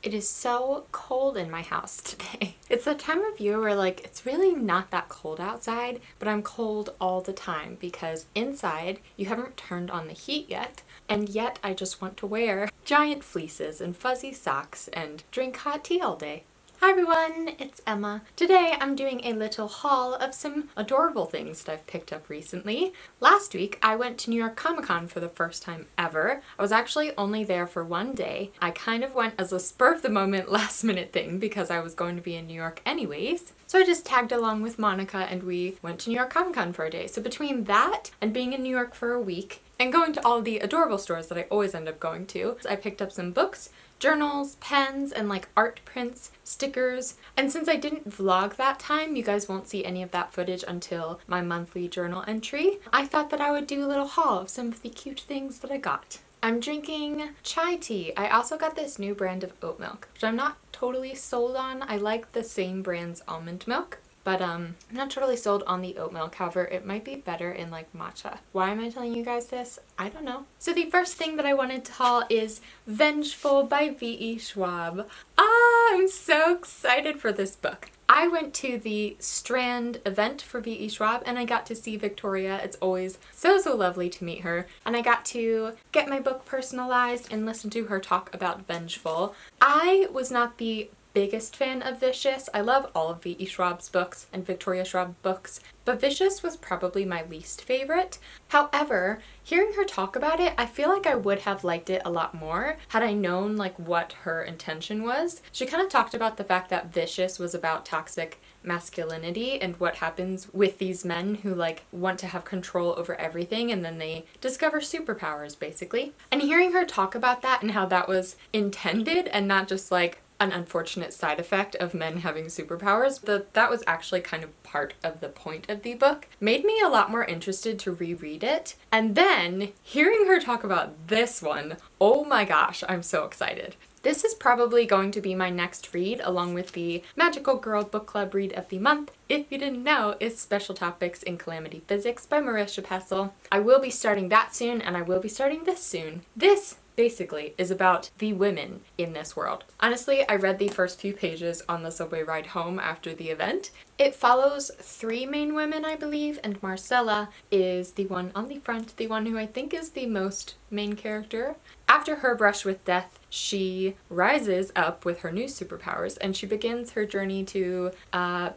It is so cold in my house today. It's the time of year where like it's really not that cold outside, but I'm cold all the time because inside you haven't turned on the heat yet, and yet I just want to wear giant fleeces and fuzzy socks and drink hot tea all day. Hi everyone, it's Emma. Today I'm doing a little haul of some adorable things that I've picked up recently. Last week I went to New York Comic Con for the first time ever. I was actually only there for one day. I kind of went as a spur of the moment last minute thing because I was going to be in New York anyways. So I just tagged along with Monica and we went to New York Comic Con for a day. So between that and being in New York for a week and going to all the adorable stores that I always end up going to, I picked up some books, journals, pens, and like art prints, stickers. And since I didn't vlog that time, you guys won't see any of that footage until my monthly journal entry. I thought that I would do a little haul of some of the cute things that I got. I'm drinking chai tea. I also got this new brand of oat milk, which I'm not totally sold on. I like the same brand's almond milk, but I'm not totally sold on the oat milk. However, it might be better in like matcha. Why am I telling you guys this? I don't know. So the first thing that I wanted to haul is Vengeful by V.E. Schwab. I'm so excited for this book. I went to the Strand event for V.E. Schwab and I got to see Victoria. It's always so lovely to meet her. And I got to get my book personalized and listen to her talk about Vengeful. I was not the biggest fan of Vicious. I love all of V.E. Schwab's books and Victoria Schwab books, but Vicious was probably my least favorite. However, hearing her talk about it, I feel like I would have liked it a lot more had I known like what her intention was. She kind of talked about the fact that Vicious was about toxic masculinity and what happens with these men who like want to have control over everything and then they discover superpowers basically. And hearing her talk about that and how that was intended and not just like an unfortunate side effect of men having superpowers, but that was actually kind of part of the point of the book, made me a lot more interested to reread it. And then hearing her talk about this one, oh my gosh, I'm so excited. This is probably going to be my next read along with the Magical Girl Book Club read of the month. If you didn't know, is Special Topics in Calamity Physics by Marisha Pessel. I will be starting that soon and I will be starting this soon. This basically is about the women in this world. Honestly, I read the first few pages on the subway ride home after the event. It follows three main women, I believe, and Marcella is the one on the front, the one who I think is the most main character. After her brush with death, she rises up with her new superpowers and she begins her journey to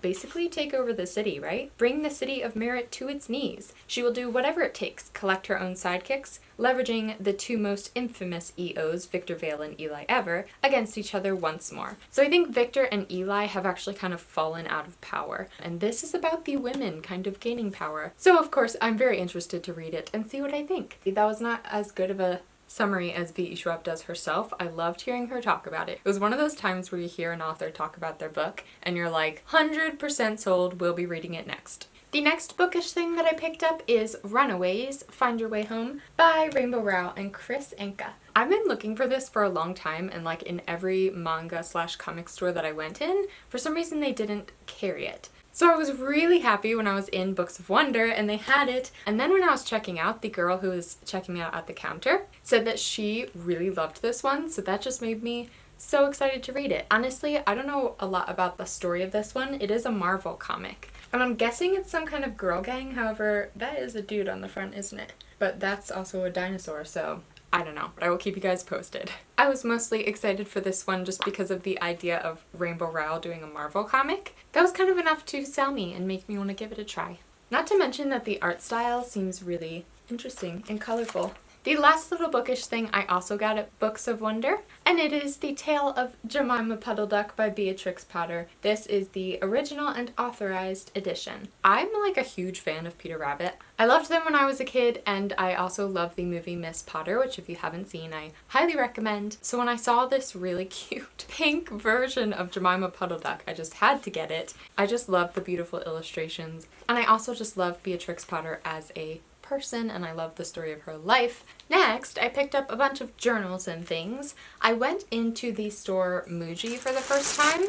basically take over the city, right? Bring the city of Merit to its knees. She will do whatever it takes, collect her own sidekicks, leveraging the two most infamous EOs, Victor Vale and Eli Ever, against each other once more. So I think Victor and Eli have actually kind of fallen out of power, and this is about the women kind of gaining power. So of course I'm very interested to read it and see what I think. That was not as good of a summary as V.E. Schwab does herself. I loved hearing her talk about it. It was one of those times where you hear an author talk about their book and you're like 100% sold, we'll be reading it next. The next bookish thing that I picked up is Runaways, Find Your Way Home by Rainbow Rowell and Chris Anka. I've been looking for this for a long time and like in every manga/comic store that I went in, for some reason they didn't carry it. So I was really happy when I was in Books of Wonder and they had it, and then when I was checking out, the girl who was checking me out at the counter said that she really loved this one, so that just made me so excited to read it. Honestly, I don't know a lot about the story of this one. It is a Marvel comic, and I'm guessing it's some kind of girl gang. However, that is a dude on the front, isn't it? But that's also a dinosaur, so I don't know, but I will keep you guys posted. I was mostly excited for this one just because of the idea of Rainbow Rowell doing a Marvel comic. That was kind of enough to sell me and make me want to give it a try. Not to mention that the art style seems really interesting and colorful. The last little bookish thing I also got at Books of Wonder, and it is The Tale of Jemima Puddle Duck by Beatrix Potter. This is the original and authorized edition. I'm like a huge fan of Peter Rabbit. I loved them when I was a kid, and I also love the movie Miss Potter, which if you haven't seen, I highly recommend. So when I saw this really cute pink version of Jemima Puddle Duck, I just had to get it. I just love the beautiful illustrations, and I also just love Beatrix Potter as a person, and I love the story of her life. Next, I picked up a bunch of journals and things. I went into the store Muji for the first time.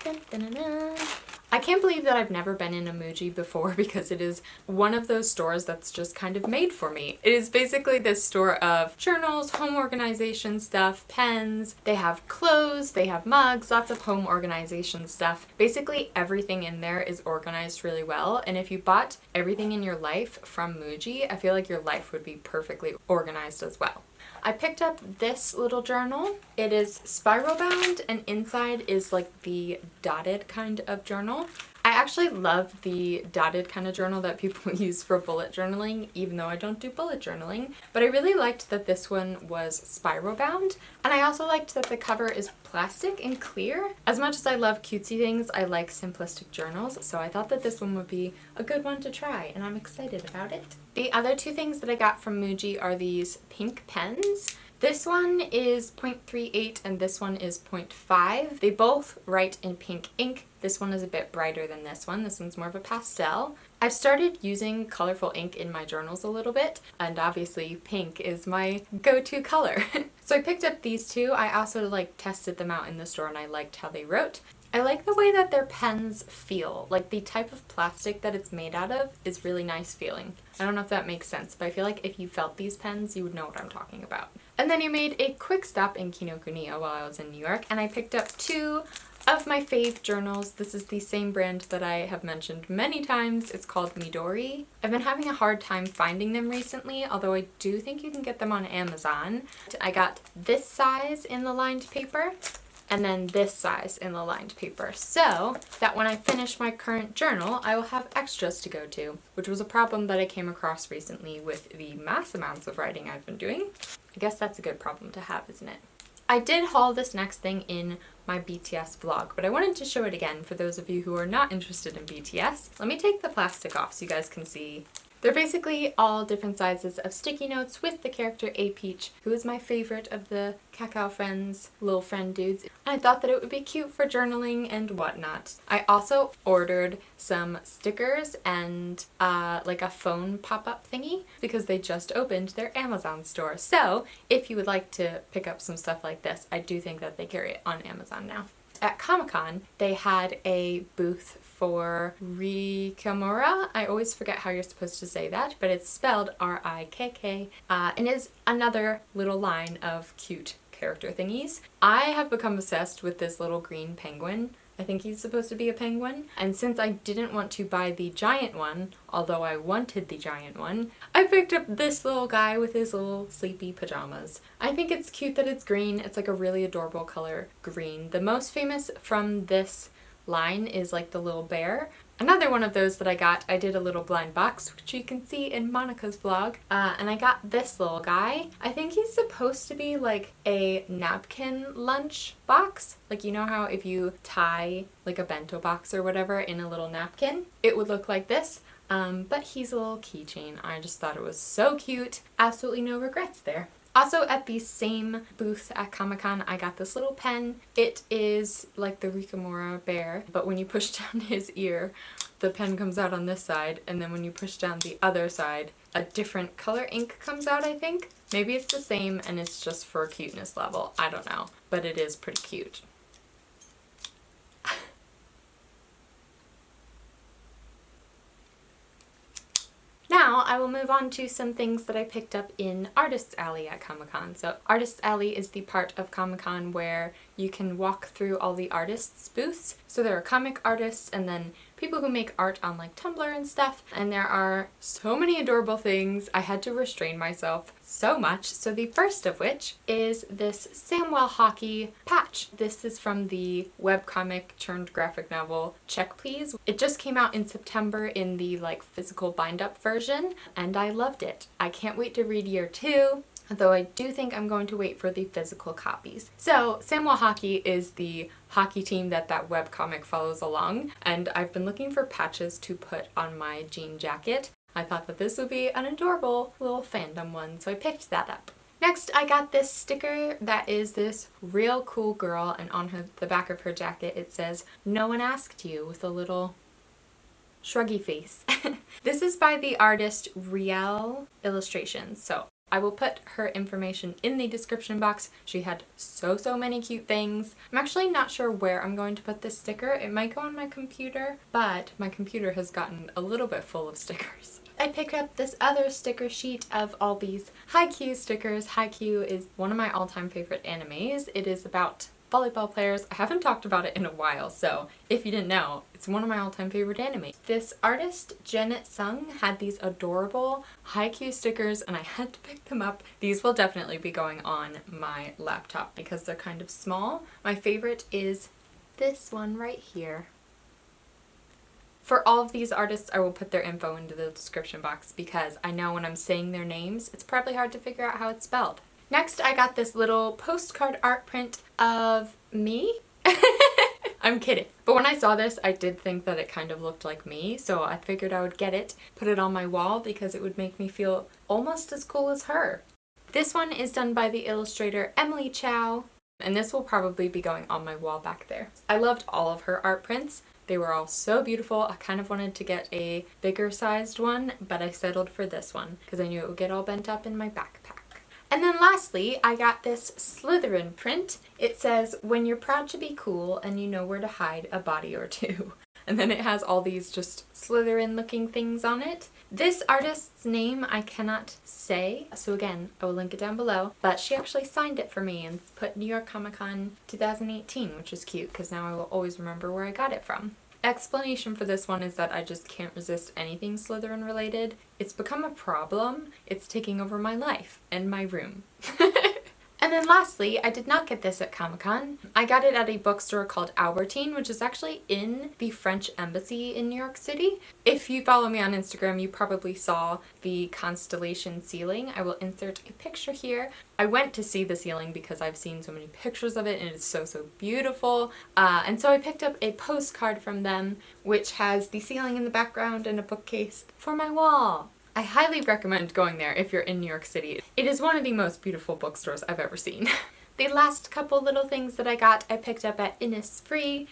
Dun, dun, dun, dun. I can't believe that I've never been in a Muji before because it is one of those stores that's just kind of made for me. It is basically this store of journals, home organization stuff, pens, they have clothes, they have mugs, lots of home organization stuff. Basically everything in there is organized really well, and if you bought everything in your life from Muji, I feel like your life would be perfectly organized as well. I picked up this little journal. It is spiral bound and inside is like the dotted kind of journal. I actually love the dotted kind of journal that people use for bullet journaling, even though I don't do bullet journaling. But I really liked that this one was spiral bound. And I also liked that the cover is plastic and clear. As much as I love cutesy things, I like simplistic journals. So I thought that this one would be a good one to try, and I'm excited about it. The other two things that I got from Muji are these pink pens. This one is 0.38 and this one is 0.5. They both write in pink ink. This one is a bit brighter than this one. This one's more of a pastel. I've started using colorful ink in my journals a little bit, and obviously pink is my go-to color. So I picked up these two. I also tested them out in the store and I liked how they wrote. I like the way that their pens feel. Like the type of plastic that it's made out of is really nice feeling. I don't know if that makes sense, but I feel like if you felt these pens, you would know what I'm talking about. And then I made a quick stop in Kinokuniya while I was in New York, and I picked up two of my fave journals. This is the same brand that I have mentioned many times. It's called Midori. I've been having a hard time finding them recently, although I do think you can get them on Amazon. I got this size in the lined paper, and then this size in the lined paper, so that when I finish my current journal, I will have extras to go to, which was a problem that I came across recently with the mass amounts of writing I've been doing. I guess that's a good problem to have, isn't it? I did haul this next thing in my BTS vlog, but I wanted to show it again for those of you who are not interested in BTS. Let me take the plastic off so you guys can see. They're basically all different sizes of sticky notes with the character A Peach, who is my favorite of the Kakao Friends little friend dudes. And I thought that it would be cute for journaling and whatnot. I also ordered some stickers and like a phone pop-up thingy because they just opened their Amazon store. So if you would like to pick up some stuff like this, I do think that they carry it on Amazon now. At Comic-Con, they had a booth for Rikamura. I always forget how you're supposed to say that, but it's spelled R-I-K-K, and is another little line of cute character thingies. I have become obsessed with this little green penguin. I think he's supposed to be a penguin. And since I didn't want to buy the giant one, although I wanted the giant one, I picked up this little guy with his little sleepy pajamas. I think it's cute that it's green. It's like a really adorable color green. The most famous from this line is like the little bear. Another one of those that I got, I did a little blind box, which you can see in Monica's vlog, and I got this little guy. I think he's supposed to be like a napkin lunch box. Like, you know how if you tie like a bento box or whatever in a little napkin, it would look like this. But he's a little keychain. I just thought it was so cute. Absolutely no regrets there. Also at the same booth at Comic-Con, I got this little pen. It is like the Rikamura bear, but when you push down his ear, the pen comes out on this side, and then when you push down the other side, a different color ink comes out, I think. Maybe it's the same and it's just for a cuteness level. I don't know, but it is pretty cute. Now I will move on to some things that I picked up in Artists Alley at Comic-Con. So Artists Alley is the part of Comic-Con where you can walk through all the artists' booths. So there are comic artists and then people who make art on like Tumblr and stuff. And there are so many adorable things. I had to restrain myself so much. So the first of which is this Samwell Hockey patch. This is from the webcomic turned graphic novel Check Please. It just came out in September in the like physical bind up version and I loved it. I can't wait to read year 2. Though I do think I'm going to wait for the physical copies. So Samwell Hockey is the hockey team that webcomic follows along, and I've been looking for patches to put on my jean jacket. I thought that this would be an adorable little fandom one, so I picked that up. Next, I got this sticker that is this real cool girl, and on the back of her jacket it says, "No one asked you," with a little shruggy face. This is by the artist Riel Illustrations, so I will put her information in the description box. She had so many cute things. I'm actually not sure where I'm going to put this sticker. It might go on my computer, but my computer has gotten a little bit full of stickers. I picked up this other sticker sheet of all these Haikyuu stickers. Haikyuu is one of my all-time favorite animes. It is about volleyball players. I haven't talked about it in a while, so if you didn't know, it's one of my all-time favorite anime. This artist, Janet Sung, had these adorable Haikyuu stickers and I had to pick them up. These will definitely be going on my laptop because they're kind of small. My favorite is this one right here. For all of these artists, I will put their info into the description box because I know when I'm saying their names, it's probably hard to figure out how it's spelled. Next, I got this little postcard art print of me. I'm kidding. But when I saw this, I did think that it kind of looked like me, so I figured I would get it, put it on my wall because it would make me feel almost as cool as her. This one is done by the illustrator Emily Chow, and this will probably be going on my wall back there. I loved all of her art prints. They were all so beautiful. I kind of wanted to get a bigger sized one, but I settled for this one because I knew it would get all bent up in my backpack. And then lastly, I got this Slytherin print. It says, "When you're proud to be cool and you know where to hide a body or two." And then it has all these just Slytherin looking things on it. This artist's name I cannot say, so again, I will link it down below, but she actually signed it for me and put New York Comic Con 2018, which is cute because now I will always remember where I got it from. Explanation for this one is that I just can't resist anything Slytherin related. It's become a problem. It's taking over my life and my room. And then lastly, I did not get this at Comic-Con. I got it at a bookstore called Albertine, which is actually in the French Embassy in New York City. If you follow me on Instagram, you probably saw the constellation ceiling. I will insert a picture here. I went to see the ceiling because I've seen so many pictures of it and it's so beautiful. And so I picked up a postcard from them, which has the ceiling in the background and a bookcase for my wall. I highly recommend going there if you're in New York City. It is one of the most beautiful bookstores I've ever seen. The last couple little things that I got, I picked up at Innisfree,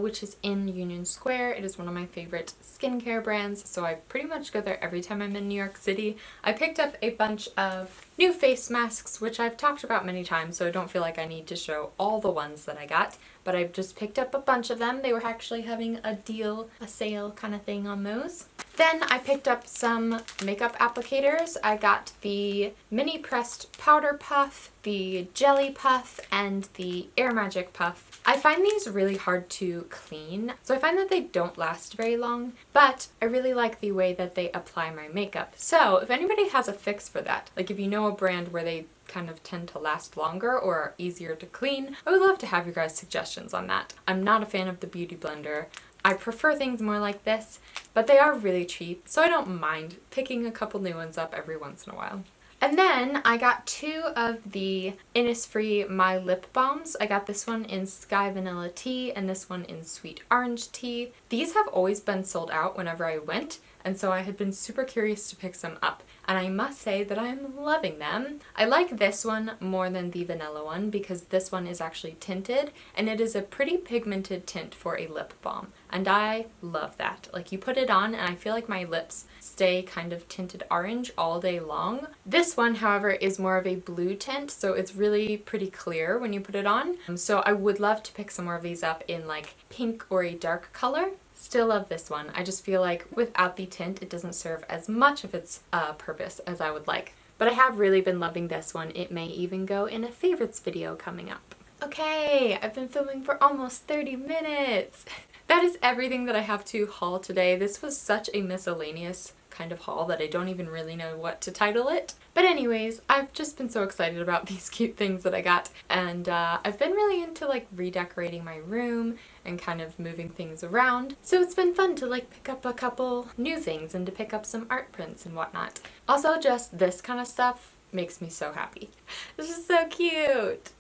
which is in Union Square. It is one of my favorite skincare brands, so I pretty much go there every time I'm in New York City. I picked up a bunch of new face masks, which I've talked about many times, so I don't feel like I need to show all the ones that I got, but I've just picked up a bunch of them. They were actually having a deal, a sale kind of thing on those. Then I picked up some makeup applicators. I got the mini pressed powder puff, the jelly puff, and the Air Magic puff. I find these really hard to clean, so I find that they don't last very long, but I really like the way that they apply my makeup. So if anybody has a fix for that, like if you know a brand where they kind of tend to last longer or are easier to clean, I would love to have your guys' suggestions on that. I'm not a fan of the Beauty Blender. I prefer things more like this, but they are really cheap, so I don't mind picking a couple new ones up every once in a while. And then I got two of the Innisfree My Lip Balms. I got this one in Sky Vanilla Tea and this one in Sweet Orange Tea. These have always been sold out whenever I went, and so I had been super curious to pick some up. And I must say that I'm loving them. I like this one more than the vanilla one because this one is actually tinted and it is a pretty pigmented tint for a lip balm. And I love that. Like you put it on and I feel like my lips stay kind of tinted orange all day long. This one, however, is more of a blue tint, so it's really pretty clear when you put it on. So I would love to pick some more of these up in like pink or a dark color. Still love this one. I just feel like without the tint, it doesn't serve as much of its purpose as I would like. But I have really been loving this one. It may even go in a favorites video coming up. Okay, I've been filming for almost 30 minutes. That is everything that I have to haul today. This was such a miscellaneous kind of haul that I don't even really know what to title it. But anyways, I've just been so excited about these cute things that I got, and I've been really into like redecorating my room and kind of moving things around. So it's been fun to like pick up a couple new things and to pick up some art prints and whatnot. Also, just this kind of stuff makes me so happy. This is so cute!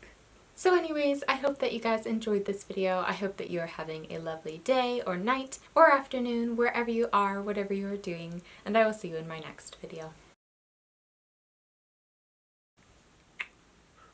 So anyways, I hope that you guys enjoyed this video. I hope that you are having a lovely day or night or afternoon, wherever you are, whatever you are doing, and I will see you in my next video.